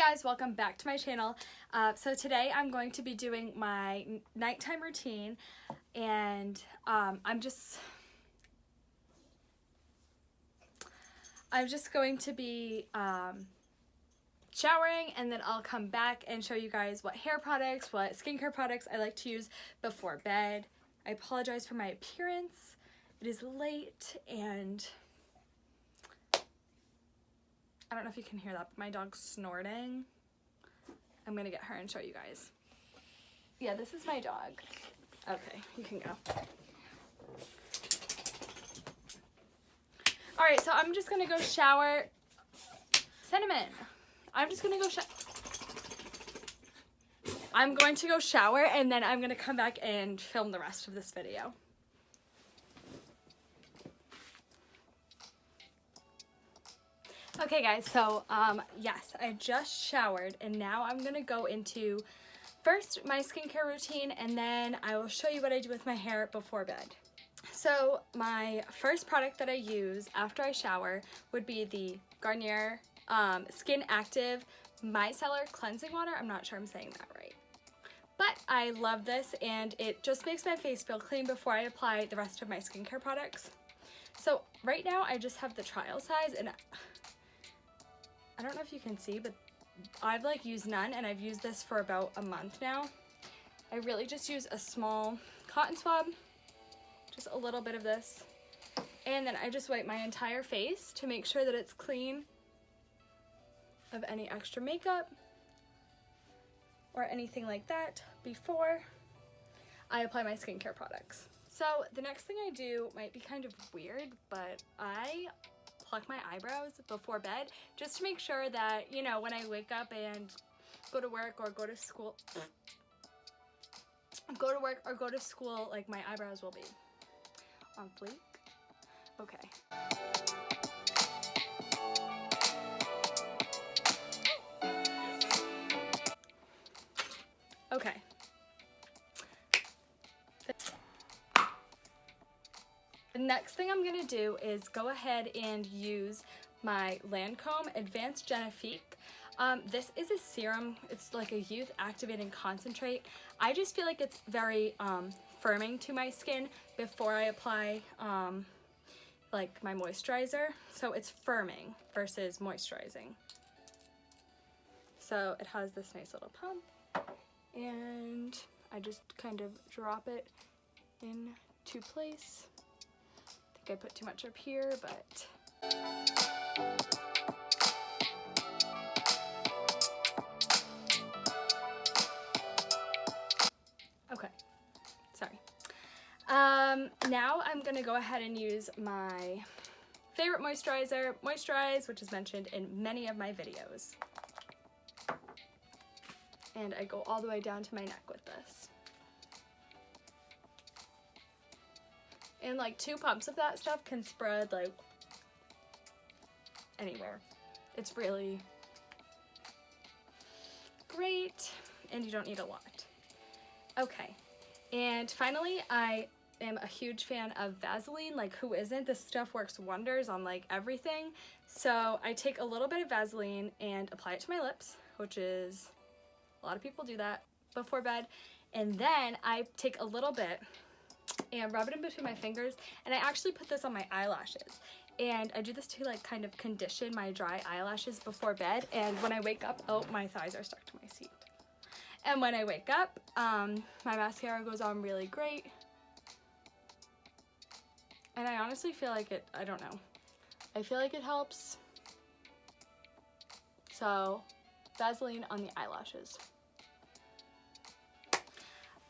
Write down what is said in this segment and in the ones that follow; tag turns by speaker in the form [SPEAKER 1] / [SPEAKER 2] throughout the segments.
[SPEAKER 1] guys, welcome back to my channel. So today I'm going to be doing my nighttime routine, and I'm just going to be showering, and then I'll come back and show you guys what hair products, what skincare products I like to use before bed. I apologize for my appearance. It is late and I don't know if you can hear that, but my dog's snorting. I'm gonna get her and show you guys. Yeah, this is my dog. Okay, you can go. All right, so I'm just gonna go shower. Cinnamon. I'm going to go shower, and then I'm gonna come back and film the rest of this video. Okay guys, so yes, I just showered, and now I'm gonna go into first my skincare routine, and then I will show you what I do with my hair before bed. So my first product that I use after I shower would be the Garnier Skin Active Micellar Cleansing Water. I'm not sure I'm saying that right, but I love this, and it just makes my face feel clean before I apply the rest of my skincare products. So right now I just have the trial size, and I don't know if you can see, but I've used none, and I've used this for about a month now. I really just use a small cotton swab, just a little bit of this, and then I just wipe my entire face to make sure that it's clean of any extra makeup or anything like that before I apply my skincare products. So the next thing I do might be kind of weird, but I pluck my eyebrows before bed just to make sure that, you know, when I wake up and go to work or go to school, like my eyebrows will be on fleek. Okay. Okay. The next thing I'm gonna do is go ahead and use my Lancome Advanced Genifique. This is a serum. It's like a youth activating concentrate. I just feel like it's very firming to my skin before I apply like my moisturizer. So it's firming versus moisturizing. So it has this nice little pump, and I just kind of drop it into place. I think I put too much up here, but okay, sorry. Now I'm gonna go ahead and use my favorite moisturizer, Moisturize, which is mentioned in many of my videos. And I go all the way down to my neck with this. And like 2 pumps of that stuff can spread like anywhere. It's really great, and you don't need a lot. Okay, and finally, I am a huge fan of Vaseline. Like, who isn't? This stuff works wonders on like everything. So I take a little bit of Vaseline and apply it to my lips, which is, a lot of people do that before bed. And then I take a little bit and rub it in between my fingers, and I actually put this on my eyelashes, and I do this to like kind of condition my dry eyelashes before bed. And when I wake up, oh, my thighs are stuck to my seat, and when I wake up, my mascara goes on really great, and I honestly feel like it, I don't know, I feel like it helps. So Vaseline on the eyelashes.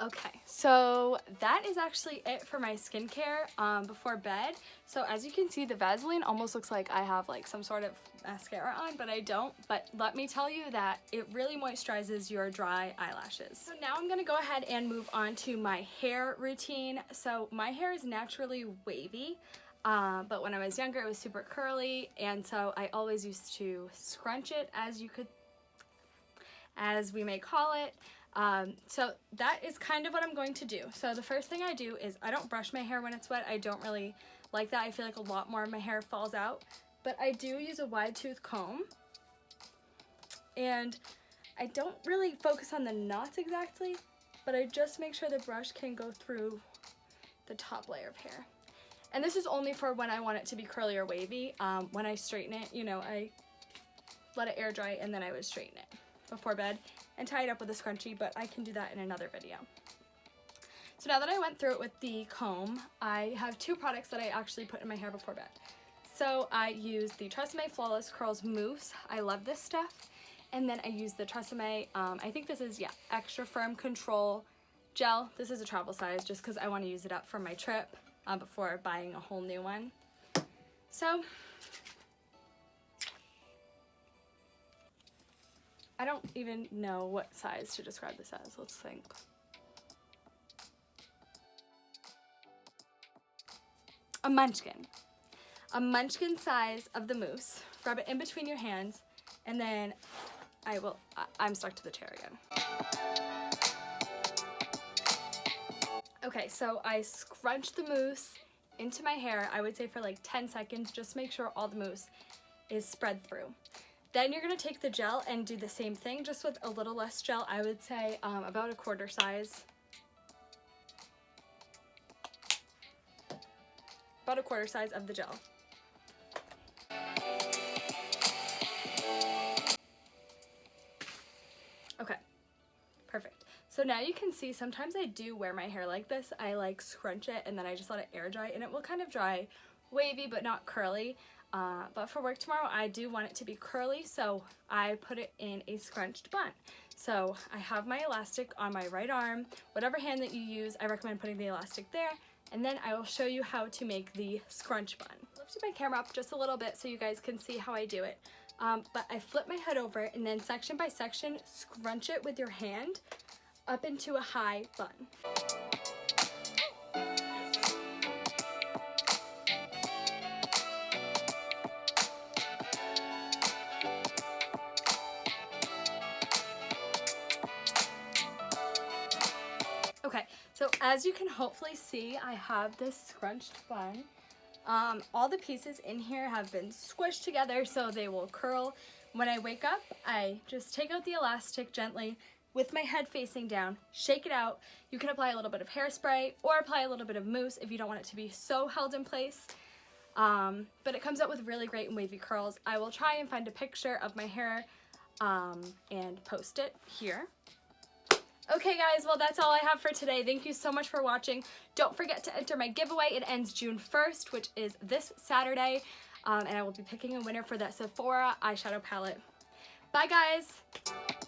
[SPEAKER 1] Okay, so that is actually it for my skincare before bed. So as you can see, the Vaseline almost looks like I have like some sort of mascara on, but I don't. But let me tell you that it really moisturizes your dry eyelashes. So now I'm gonna go ahead and move on to my hair routine. So my hair is naturally wavy, but when I was younger, it was super curly, and so I always used to scrunch it, as we may call it. So that is kind of what I'm going to do. So the first thing I do is I don't brush my hair when it's wet. I don't really like that. I feel like a lot more of my hair falls out, but I do use a wide tooth comb, And I don't really focus on the knots exactly, but I just make sure the brush can go through the top layer of hair. And this is only for when I want it to be curly or wavy. When I straighten it, you know, I let it air dry and then I would straighten it before bed and tie it up with a scrunchie, but I can do that in another video. So now that I went through it with the comb, I have two products that I actually put in my hair before bed. So I use the Tresemme Flawless Curls Mousse. I love this stuff. And then I use the Tresemme, I think this is, yeah, Extra Firm Control Gel. This is a travel size just because I want to use it up for my trip before buying a whole new one. So I don't even know what size to describe this as. Let's think. A munchkin. A munchkin size of the mousse. Rub it in between your hands, and then I'm stuck to the chair again. Okay, so I scrunch the mousse into my hair, I would say for like 10 seconds, just make sure all the mousse is spread through. Then you're gonna take the gel and do the same thing, just with a little less gel. I would say about a quarter size. About a quarter size of the gel. Okay, perfect. So now you can see sometimes I do wear my hair like this. I like scrunch it and then I just let it air dry, and it will kind of dry wavy but not curly. But for work tomorrow, I do want it to be curly, so I put it in a scrunched bun. So I have my elastic on my right arm. Whatever hand that you use, I recommend putting the elastic there, and then I will show you how to make the scrunch bun. I lifted my camera up just a little bit so you guys can see how I do it. But I flip my head over and then section by section, scrunch it with your hand up into a high bun. Okay, so as you can hopefully see, I have this scrunched bun. All the pieces in here have been squished together so they will curl. When I wake up, I just take out the elastic gently with my head facing down, shake it out. You can apply a little bit of hairspray or apply a little bit of mousse if you don't want it to be so held in place. But it comes out with really great and wavy curls. I will try and find a picture of my hair and post it here. Okay guys, well that's all I have for today. Thank you so much for watching. Don't forget to enter my giveaway. It ends June 1st, which is this Saturday. And I will be picking a winner for that Sephora eyeshadow palette. Bye guys!